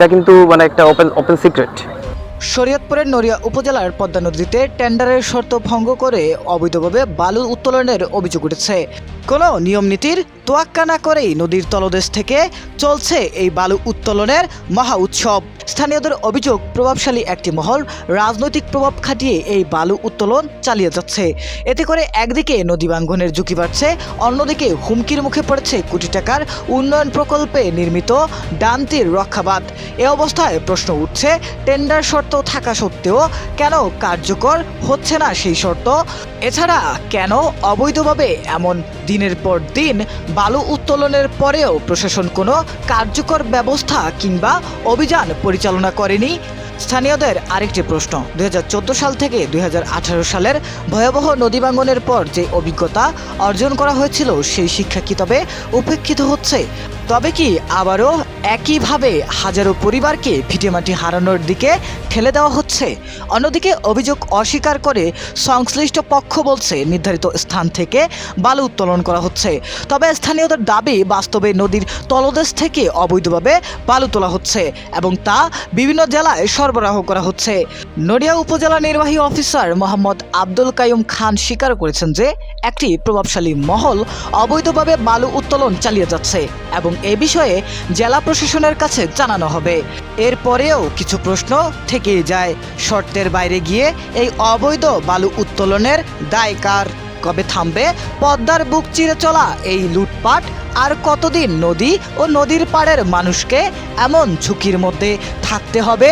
এটা কিন্তু মানে একটা ওপেন সিক্রেট। শরীয়তপুরের নড়িয়া উপজেলার পদ্মা নদীতে টেন্ডারের শর্ত ভঙ্গ করে অবৈধভাবে বালু উত্তোলনের অভিযোগ উঠেছে। কোনো নিয়মনীতির তোয়াক্কা না করেই নদীর তলদেশ থেকে চলছে এই বালু উত্তোলনের মহা উৎসব। স্থানীয়দের অভিযোগ, প্রভাবশালী একটি মহল রাজনৈতিক প্রভাব খাটিয়ে এই বালু উত্তোলন চালিয়ে যাচ্ছে। এতে করে একদিকে নদী ভাঙ্গনের ঝুঁকি বাড়ছে, অন্যদিকে হুমকির মুখে পড়েছে কোটি টাকার উন্নয়ন প্রকল্পে নির্মিত ডানটির রক্ষাবাদ। এ অবস্থায় প্রশ্ন উঠছে, টেন্ডার শর্ত থাকা সত্ত্বেও কেন কার্যকর হচ্ছে না সেই শর্ত? এছাড়া কেন অবৈধভাবে এমন দিনের পর দিন বালু উত্তোলনের পরেও প্রশাসন কোনো কার্যকর ব্যবস্থা কিংবা অভিযান পরিচালনা করেনি? স্থানীয়দের আরেকটি প্রশ্ন, 2014 সাল থেকে 2018 সালের ভয়াবহ নদী ভাঙ্গনের পর যে অভিজ্ঞতা অর্জন করা হয়েছিল সেই শিক্ষা কি তবে উপেক্ষিত হচ্ছে? তবে কি আবারও একইভাবে হাজারো পরিবারকে ভিটেমাটি হারানোর দিকে ঠেলে দেওয়া হচ্ছে? অন্যদিকে অভিযোগ অস্বীকার করে সংশ্লিষ্ট পক্ষ বলছে নির্ধারিত স্থান থেকে বালু উত্তোলন করা হচ্ছে। তবে স্থানীয়দের দাবি, বাস্তবে নদীর তলদেশ থেকে অবৈধভাবে বালু তোলা হচ্ছে এবং তা বিভিন্ন জেলায় সরবরাহ করা হচ্ছে। নড়িয়া উপজেলা নির্বাহী অফিসার মোহাম্মদ আব্দুল কাইয়ুম খান স্বীকার করেছেন যে একটি প্রভাবশালী মহল অবৈধভাবে বালু উত্তোলন চালিয়ে যাচ্ছে এবং এ বিষয়ে জেলা প্রশাসনের কাছে জানানো হবে। এরপরেও কিছু প্রশ্ন থেকেই যায়। শর্তের বাইরে গিয়ে এই অবৈধ বালু উত্তোলনের দায় কার? কবে থামবে পদ্মার বুক চিরে চলা এই লুটপাট? আর কতদিন নদী ও নদীর পাড়ের মানুষকে এমন ঝুঁকির মধ্যে থাকতে হবে?